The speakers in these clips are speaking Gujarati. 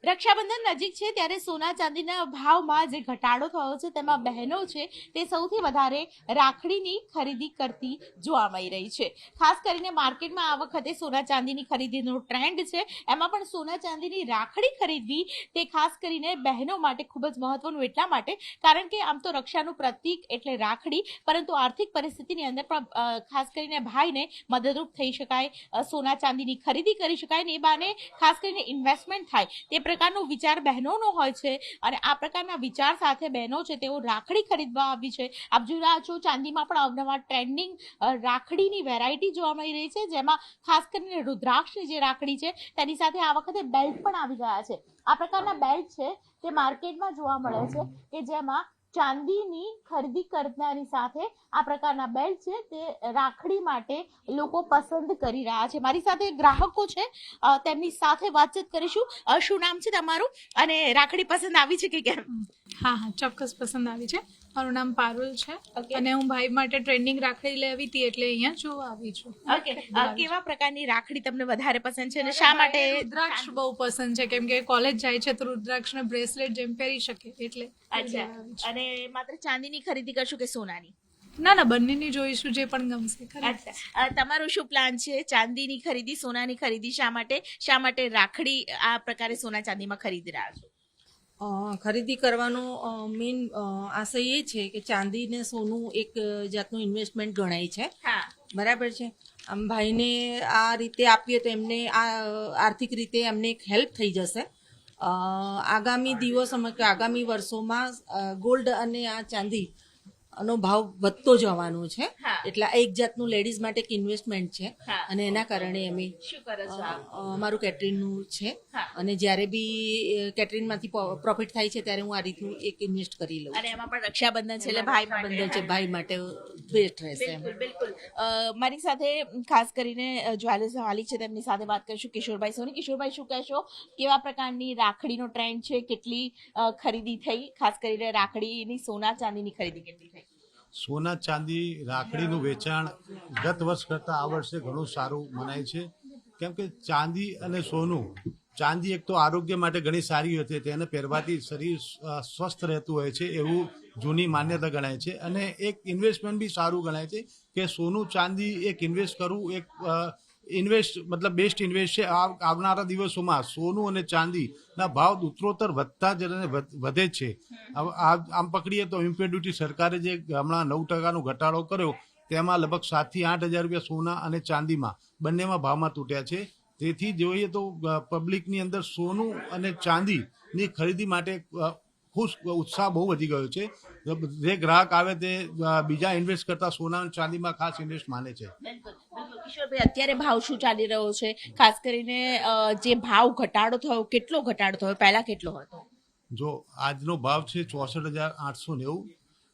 રક્ષાબંધન નજીક છે ત્યારે સોના ચાંદીના ભાવમાં જે ઘટાડો થયો છે તેમાં બહેનો છે તે સૌથી વધારે રાખડીની ખરીદી કરતી જોવા મળી રહી છે. ખાસ કરીને માર્કેટમાં આ વખતે સોના ચાંદીની ખરીદીનો ટ્રેન્ડ છે. એમાં પણ સોના ચાંદીની રાખડી ખરીદવી તે ખાસ કરીને બહેનો માટે ખૂબ જ મહત્વનું એટલા માટે કારણ કે આમ તો રક્ષાનું પ્રતીક એટલે રાખડી, પરંતુ આર્થિક પરિસ્થિતિની અંદર પણ ખાસ કરીને ભાઈને મદદરૂપ થઈ શકાય, સોના ચાંદીની ખરીદી કરી શકાય ને એ બાને ખાસ કરીને ઇન્વેસ્ટમેન્ટ થાય તે પ્રકારનો વિચાર બહેનોનો હોય છે. અને આ પ્રકારના વિચાર સાથે બહેનો છે તેઓ રાખડી ખરીદવા આવી છે. આપ જોઈ રહ્યા છો ચાંદીમાં પણ અવનવા ટ્રેન્ડિંગ રાખડીની વેરાયટી જોવા મળી રહી છે, જેમાં ખાસ કરીને રુદ્રાક્ષની જે રાખડી છે તેની સાથે આ વખતે બેલ્ટ પણ આવી ગયા છે. આ પ્રકારના બેલ્ટ છે તે માર્કેટમાં જોવા મળે છે કે જેમાં ચાંદીની ખરીદી કરનારની સાથે આ પ્રકારના બેલ્ટ છે તે રાખડી માટે લોકો પસંદ કરી રહ્યા છે. મારી સાથે ગ્રાહકો છે, તેમની સાથે વાતચીત કરીશું. શું નામ છે તમારું અને રાખડી પસંદ આવી છે કે કેમ? હા, ચોક્કસ પસંદ આવી છે. મારું નામ પારુલ છે અને હું ભાઈ માટે ટ્રેન્ડિંગ રાખડી લેવી હતી એટલે અહીંયા જોવા આવી છું. ઓકે, કેવા પ્રકારની રાખડી તમને વધારે પસંદ છે અને શા માટે? રુદ્રાક્ષ બહુ પસંદ છે કેમ કે કોલેજ જાય છે તો રુદ્રાક્ષને બ્રેસલેટ જેમ પહેરી શકે એટલે. અચ્છા, અને માત્ર ચાંદીની ખરીદી કરશું કે સોનાની? ના, બંનેની જોઈશું, જે પણ ગમશે. અચ્છા, તમારો શું પ્લાન છે? ચાંદીની ખરીદી, સોનાની ખરીદી? શા માટે રાખડી આ પ્રકારે સોના ચાંદીમાં ખરીદી રહ્યા છો? ખરીદી કરવાનો મેઇન આશય એ છે કે ચાંદી ને સોનું એક જાતનું ઇન્વેસ્ટમેન્ટ ગણાય છે. બરાબર છે. આમ ભાઈને આ રીતે આપીએ તો એમને આ આર્થિક રીતે એમને એક હેલ્પ થઈ જશે. આગામી દિવસોમાં કે આગામી વર્ષોમાં ગોલ્ડ અને આ ચાંદી નો ભાવ વધતો જવાનો છે, એટલે એક જાતનું લેડીઝ માટે એક ઇન્વેસ્ટમેન્ટ છે. અને એના કારણે અમે અમારું કેટરિંગનું છે અને જ્યારે બી કેટરિંગમાંથી પ્રોફિટ થાય છે ત્યારે હું આ રીતનું એક ઇન્વેસ્ટ કરી લઉં. અને એમાં પણ રક્ષાબંધન છે એટલે ભાઈ માટે બેસ્ટ રહેશે. બિલકુલ. મારી સાથે ખાસ કરીને જ્વેલર્સ માલિક છે તેમની સાથે વાત કરીશું, કિશોરભાઈ સોની. કિશોરભાઈ, શું કહેશો, કેવા પ્રકારની રાખડીનો ટ્રેન્ડ છે? કેટલી ખરીદી થઈ? ખાસ કરીને રાખડીની સોના ચાંદીની ખરીદી કેટલી થઈ? સોના ચાંદી રાખડીનું વેચાણ ગત વર્ષ કરતાં આ વર્ષે ઘણું સારું મનાય છે, કેમ કે ચાંદી અને સોનું, ચાંદી એક તો આરોગ્ય માટે ઘણી સારી હોય છે, તેને પહેરવાથી શરીર સ્વસ્થ રહેતું હોય છે એવું જૂની માન્યતા ગણાય છે. અને એક ઇન્વેસ્ટમેન્ટ બી સારું ગણાય છે કે સોનું ચાંદી એક ઇન્વેસ્ટ કરવું એક મતલબ બેસ્ટ ઇન્વેસ્ટ છે. આવનારા દિવસોમાં સોનું અને ચાંદીના ભાવ ઉત્તરોત્તર વધતા જ વધે છે. આમ પકડીએ તો ઇમ્પોર્ટ ડ્યુટી સરકારે જે હમણાં 9% ઘટાડો કર્યો તેમાં લગભગ 7,000 થી 8,000 રૂપિયા સોના અને ચાંદીમાં બંનેમાં ભાવમાં તૂટ્યા છે. તેથી જોઈએ તો પબ્લિકની અંદર સોનું અને ચાંદીની ખરીદી માટે ઉત્સાહ બહુ વધી ગયો છે. જે ગ્રાહક આવે તે બીજા ઇન્વેસ્ટ કરતા સોના અને ચાંદીમાં ખાસ ઇન્વેસ્ટ માને છે. કિશોરભાઈ, અત્યારે ભાવ શું ચાલી રહ્યો છે? ખાસ કરીને જે ભાવ ઘટાડો થયો, કેટલો ઘટાડો થયો? પહેલા કેટલો હતો? જો આજનો ભાવ છે 64,890.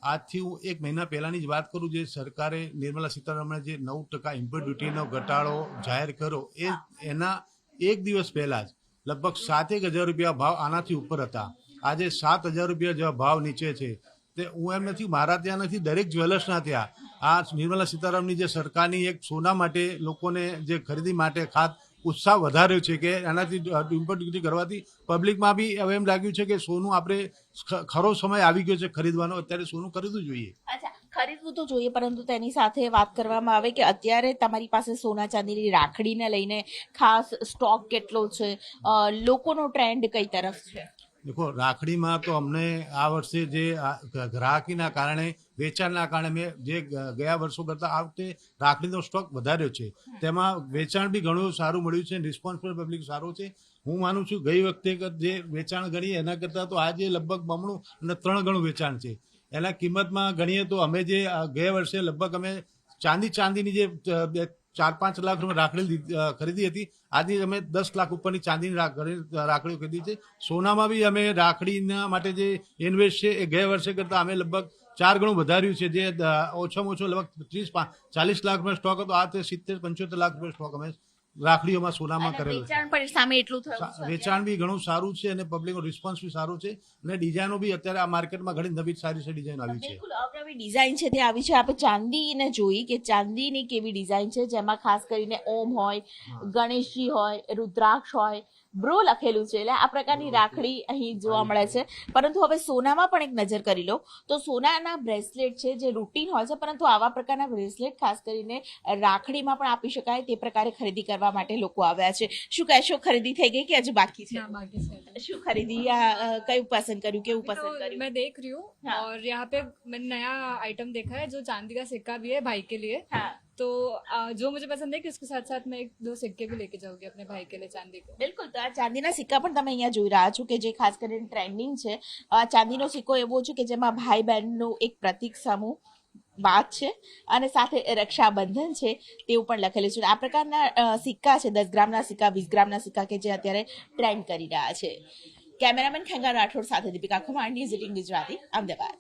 આજથી હું એક મહિના પહેલાની જ વાત કરું, જે સરકારે નિર્મલા સીતારમણે જે 9% ઇમ્પોર્ટ ડ્યુટીનો ઘટાડો જાહેર કર્યો એના એક દિવસ પહેલા જ લગભગ 7,000 રૂપિયા ભાવ આનાથી ઉપર હતા. આજે 7,000 રૂપિયા જેવા ભાવ નીચે છે. તે હું એમ નથી, મારા ત્યાં નથી, દરેક જ્વેલર્સના ત્યાં આ નિર્મલા સીતારામનની જે સરકારની એક સોના માટે લોકોને જે ખરીદી માટે ખાસ ઉત્સાહ વધાર્યો છે કે એનાથી ઇમ્પોર્ટ ડ્યુટી કરવાથી પબ્લિકમાં બી હવે એમ લાગ્યું છે કે સોનું આપણે ખરો સમય આવી ગયો છે ખરીદવાનો, અત્યારે સોનું ખરીદવું જોઈએ. અચ્છા, ખરીદવું તો જોઈએ, પરંતુ તેની સાથે વાત કરવામાં આવે કે અત્યારે તમારી પાસે સોના ચાંદીની રાખડીને લઈને ખાસ સ્ટોક કેટલો છે, લોકોનો ટ્રેન્ડ કઈ તરફ છે? દેખો, રાખડીમાં તો અમને આ વર્ષે જે ગ્રાહકીના કારણે, વેચાણના કારણે મેં જે ગયા વર્ષો કરતાં આ વખતે રાખડીનો સ્ટોક વધાર્યો છે. તેમાં વેચાણ બી ઘણું સારું મળ્યું છે, રિસ્પોન્સ પણ પબ્લિક સારો છે. હું માનું છું ગઈ વખતે જે વેચાણ ગણીએ એના કરતાં તો આજે લગભગ બમણું અને 3 ગણું વેચાણ છે. એના કિંમતમાં ગણીએ તો અમે જે ગયા વર્ષે લગભગ અમે ચાંદીની જે 4-5 લાખ રૂપિયા રાખડી ખરીદી હતી, આજે અમે 10 લાખ ઉપરની ચાંદીની રાખડીઓ ખરીદી છે. સોનામાં બી અમે રાખડીના માટે જે ઇન્વેસ્ટ છે એ ગયા વર્ષે કરતાં અમે લગભગ 4 ગણું વધાર્યું છે. જે ઓછામાં ઓછો લગભગ 30-40 લાખ રૂપિયા સ્ટોક હતો, આ તે 70-75 લાખ રૂપિયા સ્ટોક અમે રાખડીઓમાં સોનામાં કરેલું છે. વેચાણ પણ સામે એટલું થયું, વેચાણ બી ઘણું સારું છે અને પબ્લિકનો રિસ્પોન્સ બી સારો છે. અને ડિઝાઇનો બી અત્યારે આ માર્કેટમાં ઘણી નવી સારી ડિઝાઇન આવી છે. બિલકુલ અવનવી ડિઝાઇન છે તે આવી છે. આપણે ચાંદીને જોઈ કે ચાંદીની કેવી ડિઝાઇન છે, જેમાં ખાસ કરીને ઓમ હોય, ગણેશજી હોય, રુદ્રાક્ષ હોય, બ્રો લખેલું છે, એટલે આ પ્રકારની રાખડી અહીં જોવા મળે છે. પરંતુ હવે સોનામાં પણ એક નજર કરી લો તો સોનાના બ્રેસલેટ છે જે રૂટીન હોય છે, પરંતુ આવા પ્રકારના બ્રેસલેટ ખાસ કરીને રાખડીમાં પણ આપી શકાય તે પ્રકારે ખરીદી કરવા માટે લોકો આવ્યા છે. શું કહેશો, ખરીદી થઈ ગઈ કે હજુ બાકી છે? हाँ, बाकी से શું ખરીદી, કયું પસંદ કર્યું, કેવું પસંદ तो કર્યું? मैं देख रही हूँ हाँ। और यहाँ पे मैंने नया आइटम देखा है जो चांदी का सिक्का भी है भाई के लिए. હા, तो जो मुझे पसंद है कि उसके साथ साथ मैं 1-2 सिक्के भी लेके जाऊंगी अपने भाई के लिए चांदी के. બિલકુલ. તો આ ચાંદીના સિક્કા પણ તમે અહીંયા જોઈ રહ્યા છો કે જે ખાસ કરીને ટ્રેન્ડિંગ છે. આ ચાંદીનો સિક્કો એવો છે કે જેમાં ભાઈ બહેનનું એક પ્રતીક સમૂહ વાત છે અને સાથે રક્ષાબંધન છે તેવું પણ લખેલું છે. આ પ્રકારના સિક્કા છે, 10 ગ્રામના સિક્કા, 20 ગ્રામના સિક્કા કે જે અત્યારે ટ્રેન્ડ કરી રહ્યા છે. કેમેરામેન ખેંગા રાઠોડ સાથે દીપિકા ખુમાર, ન્યૂઝ 18 ગુજરાતી, અમદાવાદ.